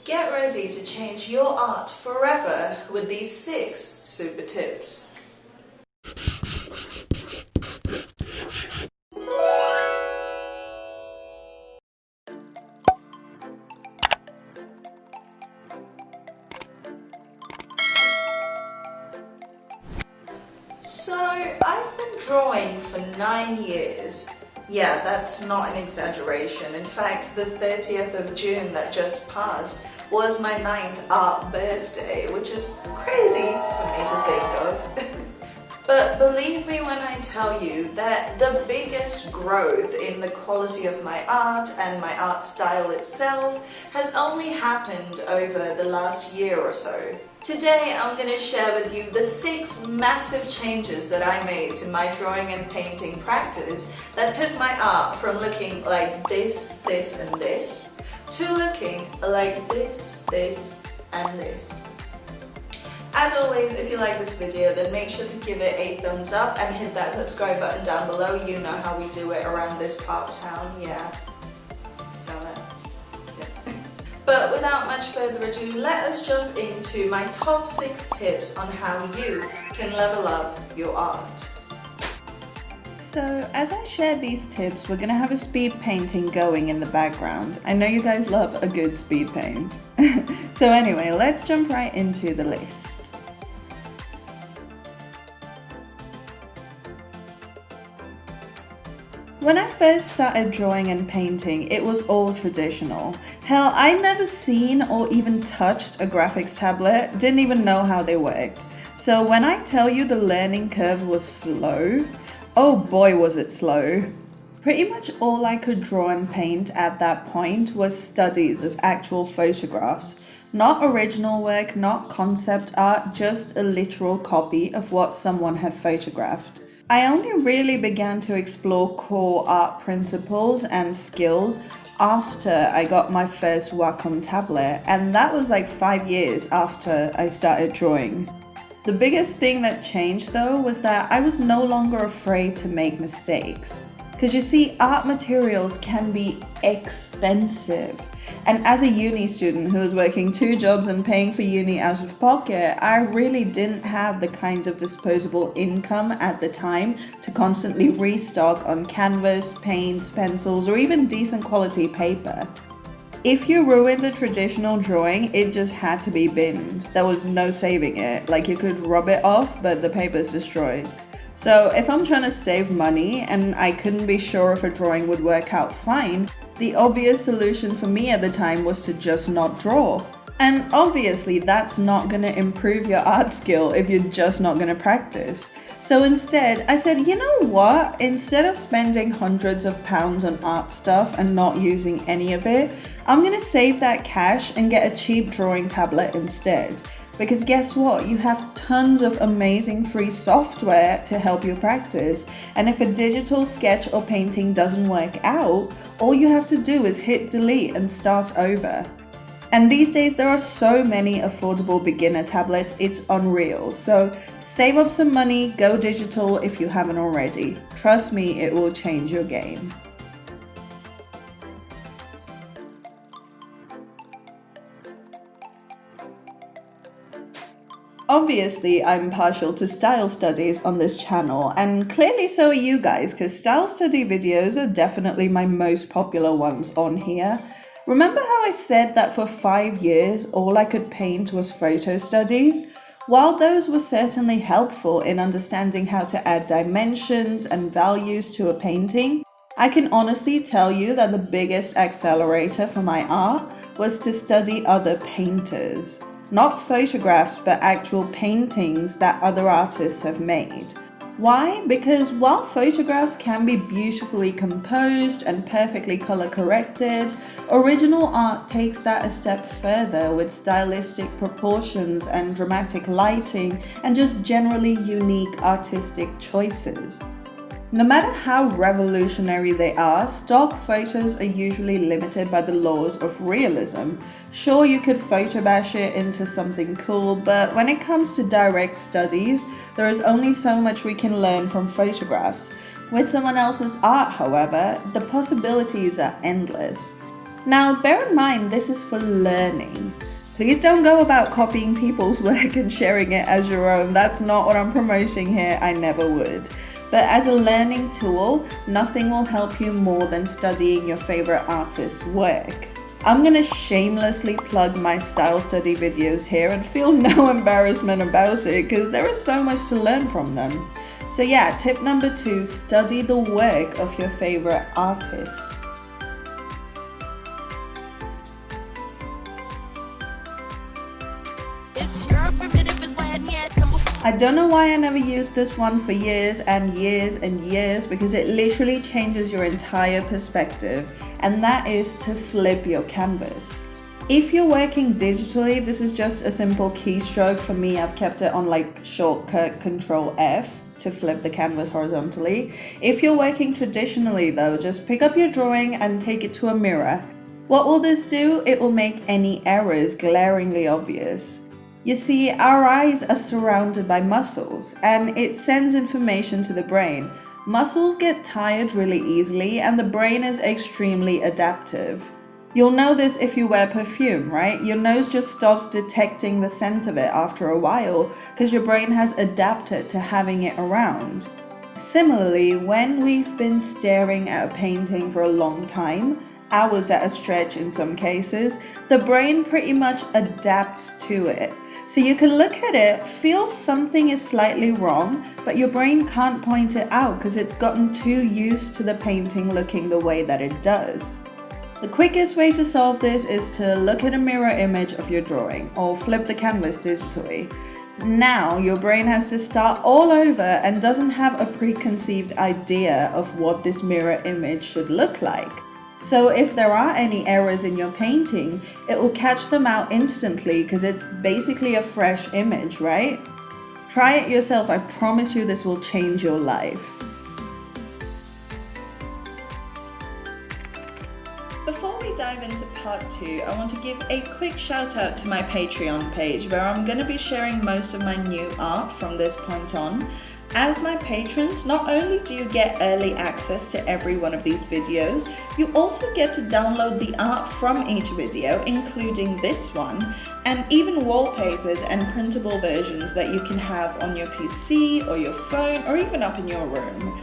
Get ready to change your art forever with these 6 super tips. So, I've been drawing for 9 years. Yeah, that's not an exaggeration. In fact, the 30th of June that just passed was my 9th art birthday, which is crazy for me to think of. But believe me when I tell you that the biggest growth in the quality of my art and my art style itself has only happened over the last year or so. Today I'm going to share with you the 6 massive changes that I made to my drawing and painting practice that took my art from looking like this, this and this to looking like this, this and this. As always, if you like this video, then make sure to give it a thumbs up and hit that subscribe button down below. You know how we do it around this part of town, yeah. But without much further ado, let us jump into my top 6 tips on how you can level up your art. So as I share these tips, we're going to have a speed painting going in the background. I know you guys love a good speed paint. So anyway, let's jump right into the list. When I first started drawing and painting, it was all traditional. Hell, I'd never seen or even touched a graphics tablet, didn't even know how they worked. So when I tell you the learning curve was slow, oh boy was it slow. Pretty much all I could draw and paint at that point was studies of actual photographs. Not original work, not concept art, just a literal copy of what someone had photographed. I only really began to explore core art principles and skills after I got my first Wacom tablet, and that was like 5 years after I started drawing. The biggest thing that changed though was that I was no longer afraid to make mistakes. Because you see, art materials can be expensive. And as a uni student who was working 2 jobs and paying for uni out of pocket, I really didn't have the kind of disposable income at the time to constantly restock on canvas, paints, pencils, or even decent quality paper. If you ruined a traditional drawing, it just had to be binned. There was no saving it. Like, you could rub it off, but the paper's destroyed. So if I'm trying to save money and I couldn't be sure if a drawing would work out fine, the obvious solution for me at the time was to just not draw. And obviously that's not going to improve your art skill if you're just not going to practice. So instead, I said, you know what? Instead of spending hundreds of pounds on art stuff and not using any of it, I'm going to save that cash and get a cheap drawing tablet instead. Because guess what? You have tons of amazing free software to help you practice. And if a digital sketch or painting doesn't work out, all you have to do is hit delete and start over. And these days there are so many affordable beginner tablets, it's unreal. So save up some money, go digital if you haven't already. Trust me, it will change your game. Obviously, I'm partial to style studies on this channel, and clearly so are you guys, because style study videos are definitely my most popular ones on here. Remember how I said that for 5 years all I could paint was photo studies? While those were certainly helpful in understanding how to add dimensions and values to a painting, I can honestly tell you that the biggest accelerator for my art was to study other painters. Not photographs, but actual paintings that other artists have made. Why? Because while photographs can be beautifully composed and perfectly color corrected, original art takes that a step further with stylistic proportions and dramatic lighting and just generally unique artistic choices. No matter how revolutionary they are, stock photos are usually limited by the laws of realism. Sure, you could photo bash it into something cool, but when it comes to direct studies, there is only so much we can learn from photographs. With someone else's art, however, the possibilities are endless. Now, bear in mind, this is for learning. Please don't go about copying people's work and sharing it as your own. That's not what I'm promoting here. I never would. But as a learning tool, nothing will help you more than studying your favorite artist's work. I'm gonna shamelessly plug my style study videos here and feel no embarrassment about it because there is so much to learn from them. So yeah, tip number 2, study the work of your favorite artists. I don't know why I never used this one for years and years and years, because it literally changes your entire perspective, and that is to flip your canvas. If you're working digitally, this is just a simple keystroke. For me, I've kept it on like shortcut Control F to flip the canvas horizontally. If you're working traditionally though, just pick up your drawing and take it to a mirror. What will this do? It will make any errors glaringly obvious. You see, our eyes are surrounded by muscles, and it sends information to the brain. Muscles get tired really easily, and the brain is extremely adaptive. You'll know this if you wear perfume, right? Your nose just stops detecting the scent of it after a while because your brain has adapted to having it around. Similarly, when we've been staring at a painting for a long time, hours at a stretch in some cases, the brain pretty much adapts to it. So you can look at it, feel something is slightly wrong, but your brain can't point it out because it's gotten too used to the painting looking the way that it does. The quickest way to solve this is to look at a mirror image of your drawing or flip the canvas digitally. Now your brain has to start all over and doesn't have a preconceived idea of what this mirror image should look like. So if there are any errors in your painting, it will catch them out instantly because it's basically a fresh image, right? Try it yourself, I promise you this will change your life. Before we dive into part 2, I want to give a quick shout out to my Patreon page where I'm going to be sharing most of my new art from this point on. As my patrons, not only do you get early access to every one of these videos, you also get to download the art from each video, including this one, and even wallpapers and printable versions that you can have on your PC or your phone or even up in your room.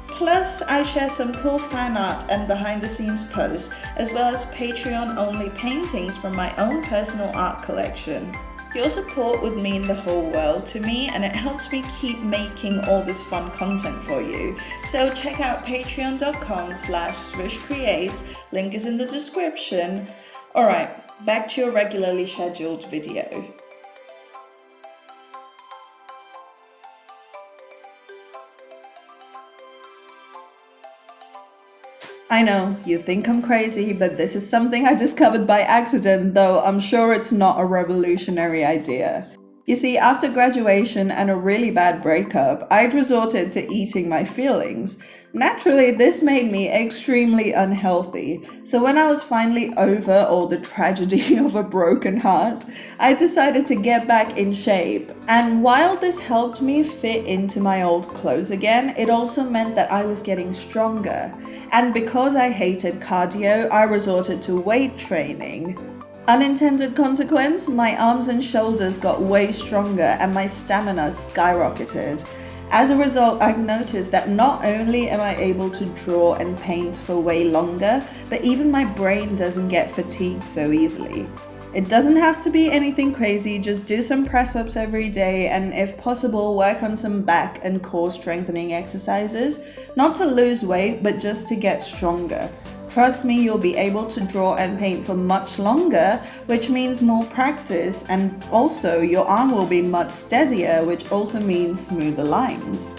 Plus, I share some cool fan art and behind the scenes posts, as well as Patreon only paintings from my own personal art collection. Your support would mean the whole world to me, and it helps me keep making all this fun content for you. So check out patreon.com/SrishCreate, link is in the description. Alright, back to your regularly scheduled video. I know, you think I'm crazy, but this is something I discovered by accident, though I'm sure it's not a revolutionary idea. You see, after graduation and a really bad breakup, I'd resorted to eating my feelings. Naturally, this made me extremely unhealthy, so when I was finally over all the tragedy of a broken heart, I decided to get back in shape. And while this helped me fit into my old clothes again, it also meant that I was getting stronger. And because I hated cardio, I resorted to weight training. Unintended consequence, my arms and shoulders got way stronger and my stamina skyrocketed. As a result, I've noticed that not only am I able to draw and paint for way longer, but even my brain doesn't get fatigued so easily. It doesn't have to be anything crazy, just do some press-ups every day and if possible, work on some back and core strengthening exercises, not to lose weight, but just to get stronger. Trust me, you'll be able to draw and paint for much longer, which means more practice, and also your arm will be much steadier, which also means smoother lines.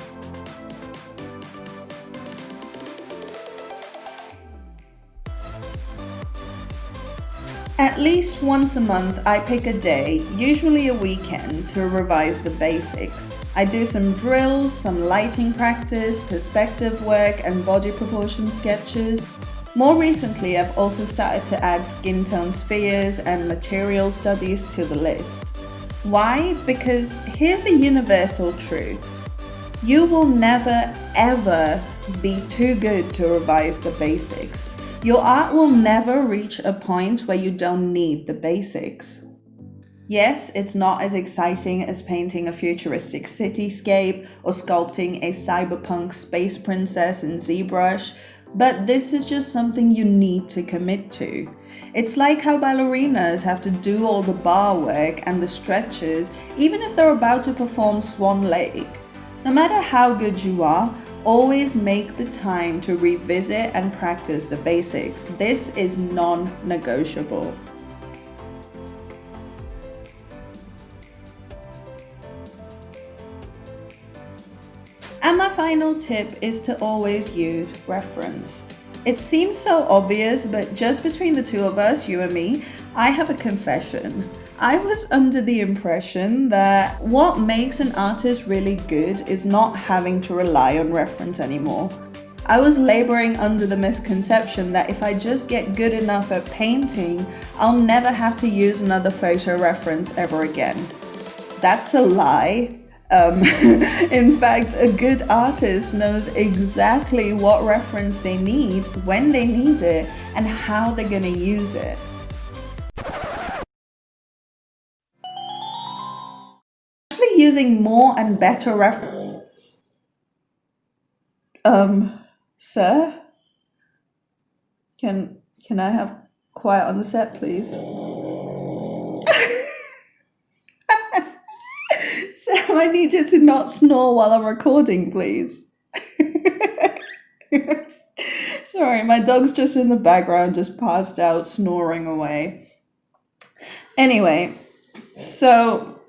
At least once a month, I pick a day, usually a weekend, to revise the basics. I do some drills, some lighting practice, perspective work, and body proportion sketches. More recently, I've also started to add skin tone spheres and material studies to the list. Why? Because here's a universal truth. You will never ever be too good to revise the basics. Your art will never reach a point where you don't need the basics. Yes, it's not as exciting as painting a futuristic cityscape or sculpting a cyberpunk space princess in ZBrush, but this is just something you need to commit to. It's like how ballerinas have to do all the bar work and the stretches, even if they're about to perform Swan Lake. No matter how good you are, always make the time to revisit and practice the basics. This is non-negotiable. And my final tip is to always use reference. It seems so obvious, but just between the two of us, you and me, I have a confession. I was under the impression that what makes an artist really good is not having to rely on reference anymore. I was laboring under the misconception that if I just get good enough at painting, I'll never have to use another photo reference ever again. That's a lie. In fact, a good artist knows exactly what reference they need, when they need it, and how they're gonna use it. Actually using more and better reference. Sir? Can I have quiet on the set, please? Sam, I need you to not snore while I'm recording, please. Sorry, my dog's just in the background, just passed out, snoring away. Anyway, so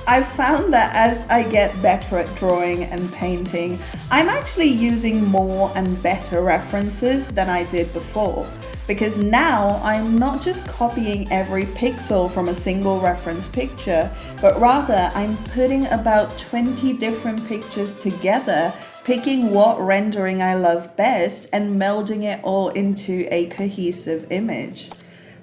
I've found that as I get better at drawing and painting, I'm actually using more and better references than I did before. Because now I'm not just copying every pixel from a single reference picture, but rather I'm putting about 20 different pictures together, picking what rendering I love best and melding it all into a cohesive image.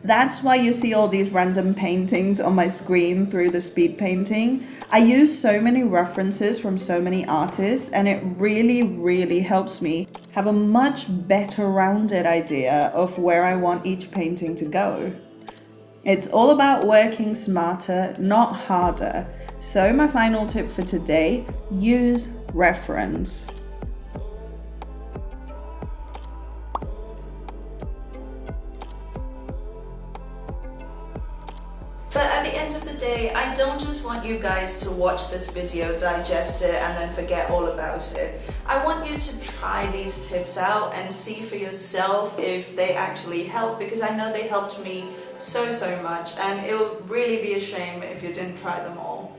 That's why you see all these random paintings on my screen through the speed painting. I use so many references from so many artists, and it really helps me have a much better rounded idea of where I want each painting to go. It's all about working smarter, not harder. So my final tip for today, use reference. But at the end of the day, I don't just want you guys to watch this video, digest it, and then forget all about it. I want you to try these tips out and see for yourself if they actually help, because I know they helped me so much, and it would really be a shame if you didn't try them all.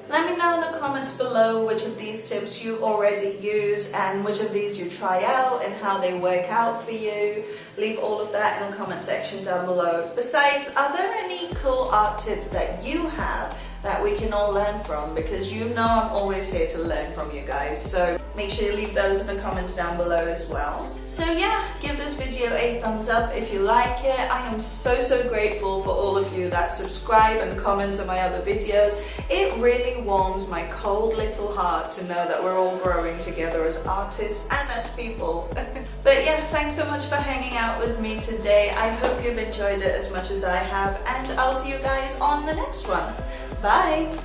Let me know in the comments below which of these tips you already use and which of these you try out and how they work out for you. Leave all of that in the comment section down below. Besides, are there any cool art tips that you have that we can all learn from? Because you know I'm always here to learn from you guys. So make sure you leave those in the comments down below as well. So yeah, give this video a thumbs up if you like it. I am so grateful for all of you that subscribe and comment on my other videos. It really warms my cold little heart to know that we're all growing together as artists and as people. But yeah, thanks so much for hanging out with me today. I hope you've enjoyed it as much as I have, and I'll see you guys on the next one. Bye!